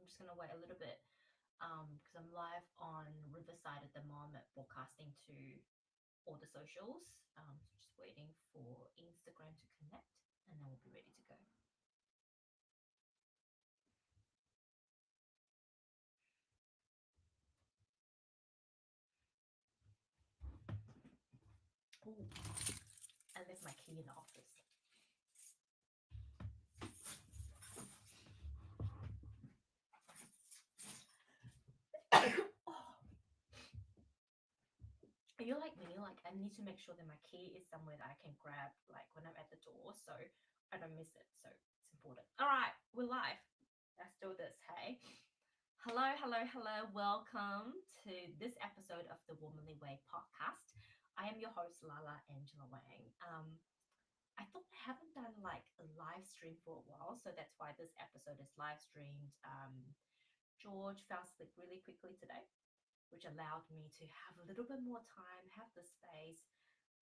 just going to wait a little bit because I'm live on Riverside at the moment, broadcasting to all the socials. So just waiting for Instagram to connect, and then we'll be ready to go. Ooh, I left my key in the office. You're like me, like I need to make sure that my key is somewhere that I can grab like when I'm at the door so I don't miss it. So it's important. All right, we're live. Let's do this, hey. Hello, hello, hello. Welcome to this episode of the Womanly Way podcast. I am your host, Lala Angela Wang. I thought I haven't done like a live stream for a while, so that's why this episode is live streamed. George fell asleep really quickly today, which allowed me to have a little bit more time, have the space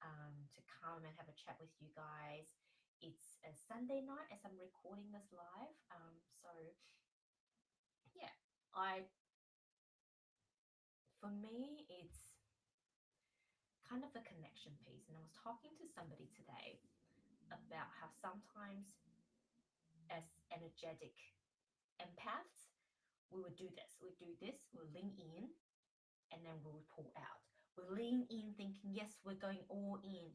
to come and have a chat with you guys. It's a Sunday night as I'm recording this live. So yeah, for me, it's kind of a connection piece. And I was talking to somebody today about how sometimes as energetic empaths, we would do this. We do this, we'll lean in, and then we would pull out. We lean in thinking, yes, we're going all in.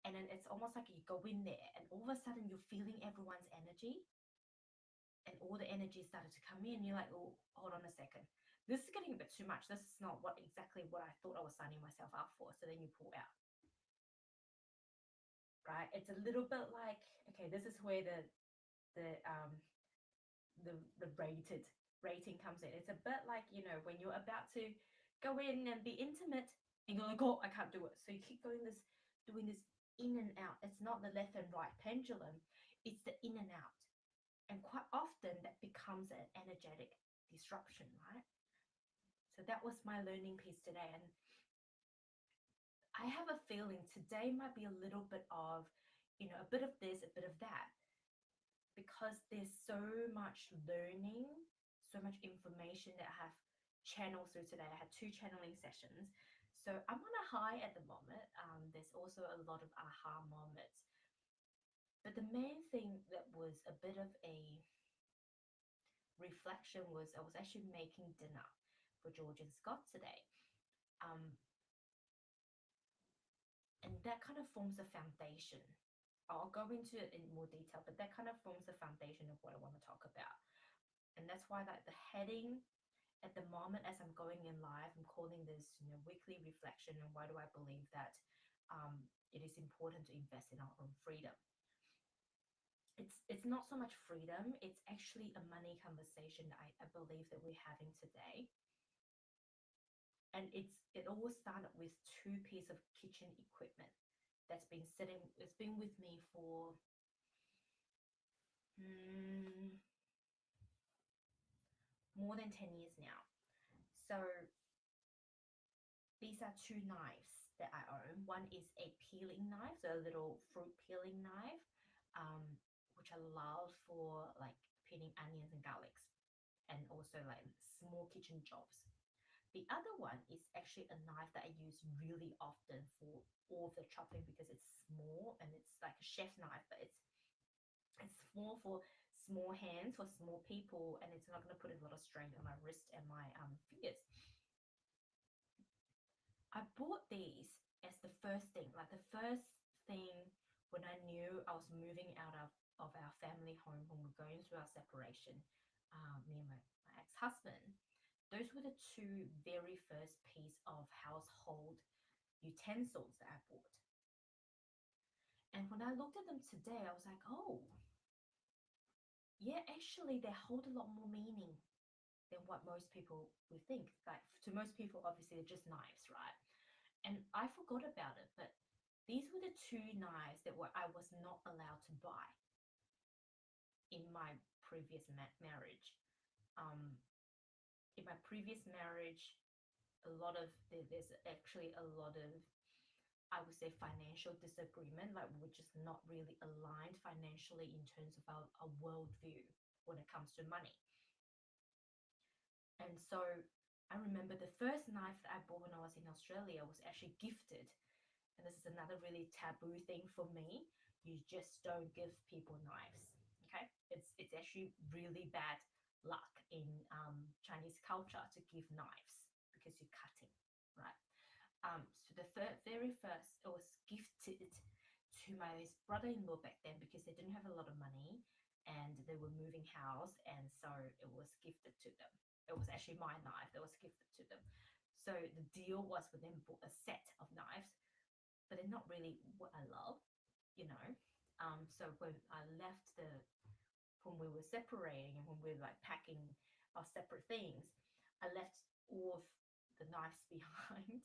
And then it's almost like you go in there and all of a sudden you're feeling everyone's energy and all the energy started to come in. You're like, oh, hold on a second. This is getting a bit too much. This is not exactly what I thought I was signing myself up for. So then you pull out, right? It's a little bit like, okay, this is where the um the rating comes in. It's a bit like, when you're about to go in and be intimate and you're like, oh, I can't do it. So you keep doing this in and out. It's not the left and right pendulum, it's the in and out. And quite often that becomes an energetic disruption, right? So that was my learning piece today. And I have a feeling today might be a little bit of, a bit of this, a bit of that, because there's so much learning, so much information that I have channeled through today. I had 2 channeling sessions. So I'm on a high at the moment. There's also a lot of aha moments. But the main thing that was a bit of a reflection was I was actually making dinner for George and Scott today. Um, and that kind of forms a foundation. I'll go into it in more detail, but that kind of forms the foundation of what I want to talk about. And that's why like the heading at the moment as I'm going in live, I'm calling this, weekly reflection. And why do I believe that it is important to invest in our own freedom? It's not so much freedom, it's actually a money conversation that I believe that we're having today. And it all started with 2 pieces of kitchen equipment it's been with me for more than 10 years now. So these are 2 knives that I own. One is a peeling knife, so a little fruit peeling knife, which I love for like peeling onions and garlics, and also like small kitchen jobs. The other one is actually a knife that I use really often for all the chopping because it's small and it's like a chef knife, but it's small for small hands for small people, and it's not going to put a lot of strain on my wrist and my fingers. I bought these as the first thing, like the first thing when I knew I was moving out of our family home when we were going through our separation, me and my ex-husband. Those were the 2 very first piece of household utensils that I bought. And when I looked at them today, I was like, oh, yeah, actually, they hold a lot more meaning than what most people would think. Like, to most people, obviously, they're just knives, right? And I forgot about it, but these were the 2 knives that I was not allowed to buy in my previous marriage. In my previous marriage, there's actually a lot of, I would say, financial disagreement. Like we're just not really aligned financially in terms of our worldview when it comes to money. And so I remember the first knife that I bought when I was in Australia was actually gifted. And this is another really taboo thing for me. You just don't give people knives. Okay, it's actually really bad luck in Chinese culture to give knives because you're cutting, right? So the very first, it was gifted to my brother-in-law back then because they didn't have a lot of money and they were moving house, and so it was gifted to them. It was actually my knife that was gifted to them. So the deal was for them bought a set of knives, but they're not really what I love, you know. So when I left when we were separating and when we were like packing our separate things, I left all of the knives behind.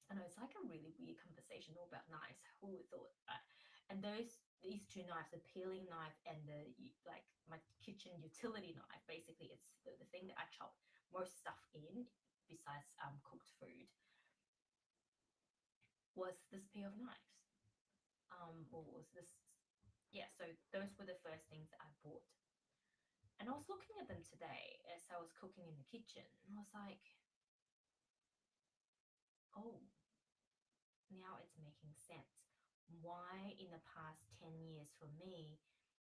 I know it's like a really weird conversation all about knives. Who would thought? Right? And these two knives, the peeling knife and the like my kitchen utility knife, basically it's the thing that I chop most stuff in besides cooked food, was this pair of knives. Or was this? Yeah. So those were the first things that I bought. And I was looking at them today as I was cooking in the kitchen, and I was like, oh, now it's making sense. Why in the past 10 years for me,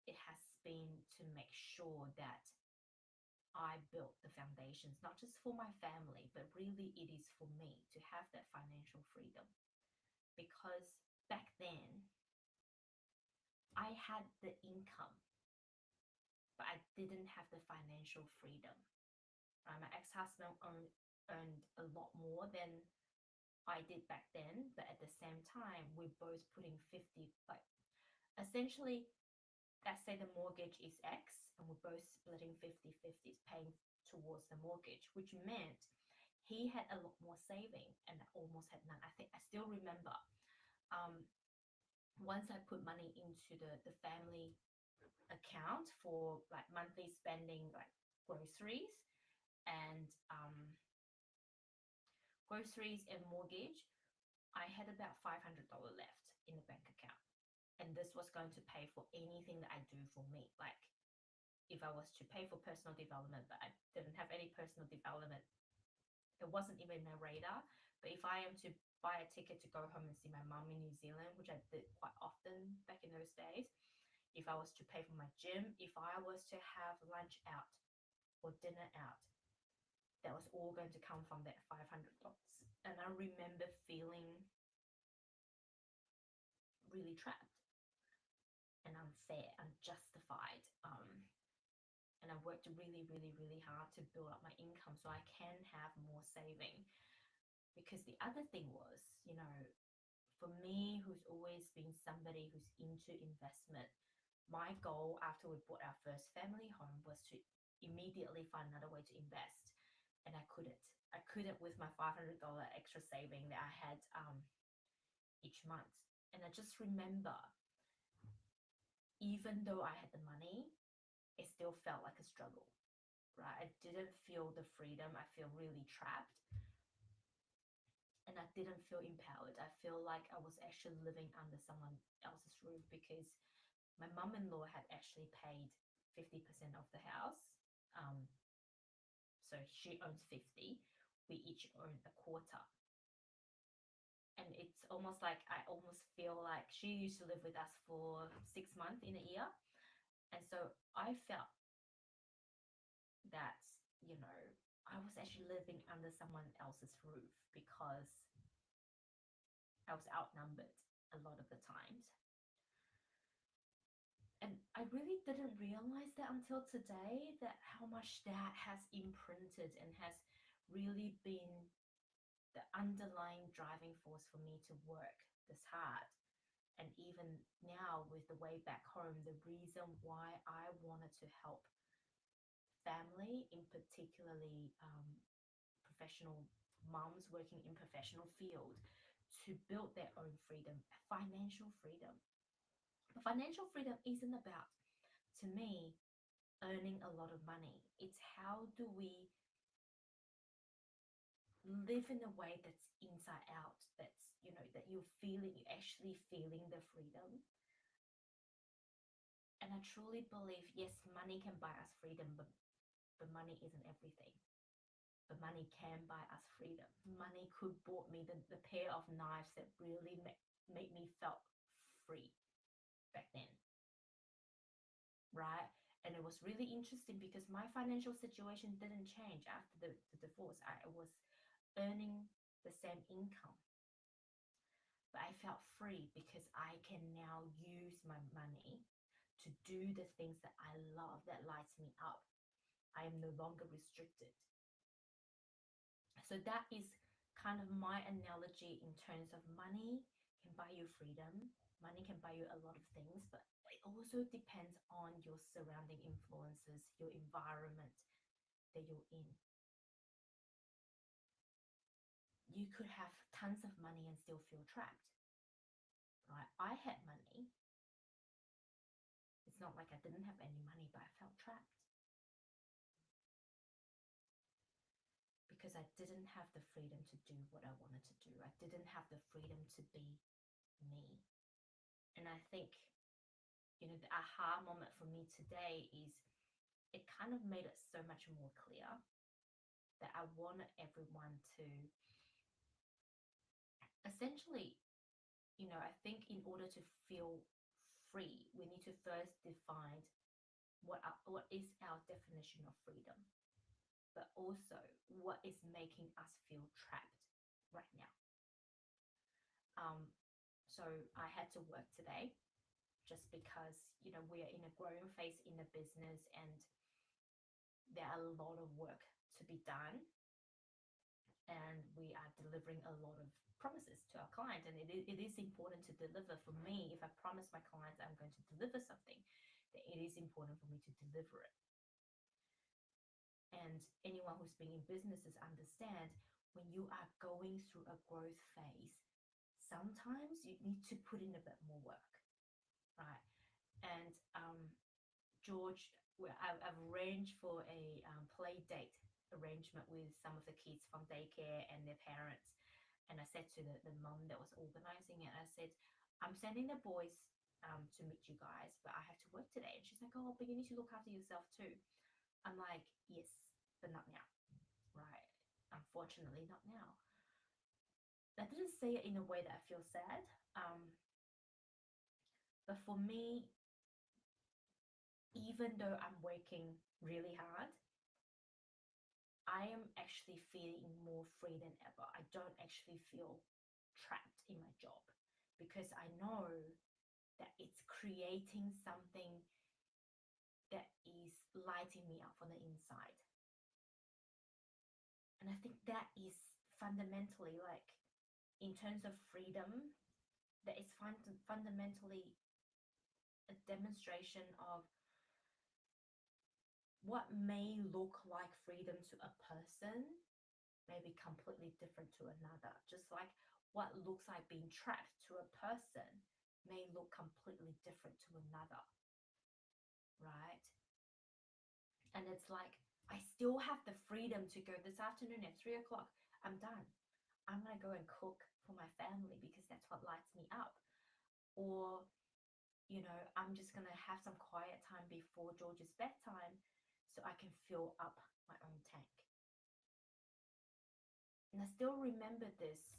it has been to make sure that I built the foundations, not just for my family, but really it is for me to have that financial freedom. Because back then, I had the income, but I didn't have the financial freedom. My ex-husband earned a lot more than I did back then, but at the same time, we're both putting 50, like essentially, let's say the mortgage is X and we're both splitting 50-50, paying towards the mortgage, which meant he had a lot more saving and I almost had none. I think I still remember once I put money into the family account for like monthly spending, like groceries and mortgage, I had about $500 left in the bank account. And this was going to pay for anything that I do for me. Like if I was to pay for personal development, but I didn't have any personal development, it wasn't even my radar. But if I am to buy a ticket to go home and see my mum in New Zealand, which I did quite often back in those days, if I was to pay for my gym, if I was to have lunch out or dinner out, that was all going to come from that $500. And I remember feeling really trapped and unfair, unjustified. And I worked really, really, really hard to build up my income so I can have more saving. Because the other thing was, you know, for me, who's always been somebody who's into investment, my goal after we bought our first family home was to immediately find another way to invest. And I couldn't. I couldn't with my $500 extra saving that I had each month. And I just remember, even though I had the money, it still felt like a struggle, right? I didn't feel the freedom. I feel really trapped. And I didn't feel empowered. I feel like I was actually living under someone else's roof because my mum-in-law had actually paid 50% of the house. So she owns 50. We each own a quarter. And it's almost like I almost feel like she used to live with us for 6 months in a year. And so I felt that, you know, I was actually living under someone else's roof because I was outnumbered a lot of the times. And I really didn't realize that until today, that how much that has imprinted and has really been the underlying driving force for me to work this hard. And even now, with the way back home, the reason why I wanted to help family, in particularly professional moms working in professional field, to build their own freedom, financial freedom. But financial freedom isn't about, to me, earning a lot of money. It's how do we live in a way that's inside out, that's, you know, that you're actually feeling the freedom. And I truly believe, yes, money can buy us freedom, but but money isn't everything. But money can buy us freedom. Money could bought me the pair of knives that really made me felt free back then, right? And it was really interesting because my financial situation didn't change after the divorce. I was earning the same income, but I felt free because I can now use my money to do the things that I love, that lights me up. I am no longer restricted. So that is kind of my analogy in terms of money can buy you freedom. Money can buy you a lot of things, but it also depends on your surrounding influences, your environment that you're in. You could have tons of money and still feel trapped, right? I had money. It's not like I didn't have any money, but I felt trapped because I didn't have the freedom to do what I wanted to do. I didn't have the freedom to be me. And I think, you know, the aha moment for me today is it kind of made it so much more clear that I wanted everyone to essentially, you know, I think in order to feel free, we need to first define what is our definition of freedom, but also what is making us feel trapped right now. So I had to work today just because, you know, we are in a growing phase in the business and there are a lot of work to be done, and we are delivering a lot of promises to our clients, and it is important to deliver. For me, if I promise my clients I'm going to deliver something, then it is important for me to deliver it. And anyone who's been in businesses understand when you are going through a growth phase, sometimes you need to put in a bit more work, right? And George, I've arranged for a play date arrangement with some of the kids from daycare and their parents. And I said to the mom that was organizing it, I said, I'm sending the boys to meet you guys, but I have to work today. And she's like, oh, but you need to look after yourself too. I'm like, yes, but not now, right? Unfortunately, not now. I didn't say it in a way that I feel sad. But for me, even though I'm working really hard, I am actually feeling more free than ever. I don't actually feel trapped in my job because I know that it's creating something that is lighting me up on the inside. And I think that is fundamentally, like, in terms of freedom, that is fundamentally a demonstration of what may look like freedom to a person may be completely different to another. Just like what looks like being trapped to a person may look completely different to another, right? And it's like, I still have the freedom to go this afternoon at 3 o'clock. I'm done. I'm going to go and cook for my family because that's what lights me up. Or, you know, I'm just going to have some quiet time before George's bedtime so I can fill up my own tank. And I still remember this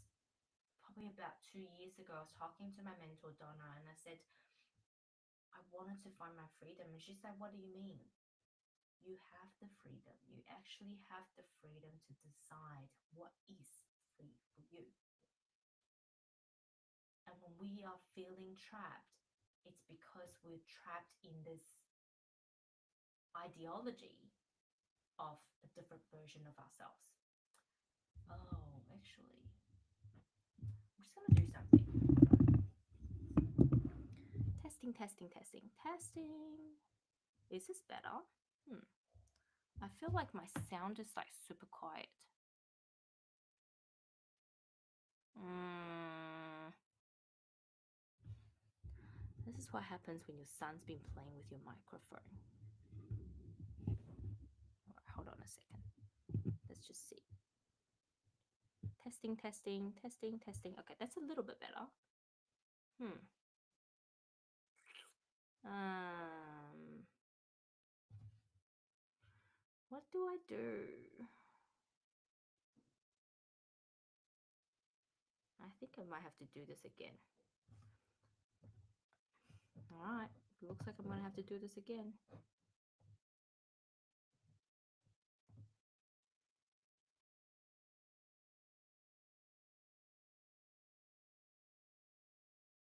probably about 2 years ago. I was talking to my mentor, Donna, and I said, I wanted to find my freedom. And she said, what do you mean? You have the freedom. You actually have the freedom to decide what is free for you. And when we are feeling trapped, it's because we're trapped in this ideology of a different version of ourselves. Oh, actually, I'm just going to do something. Testing. Is this better? I feel like my sound is like super quiet. This is what happens when your son's been playing with your microphone. All right, hold on a second. Let's just see. Testing. Okay, that's a little bit better. What do I do? I think I might have to do this again. All right, looks like I'm gonna have to do this again.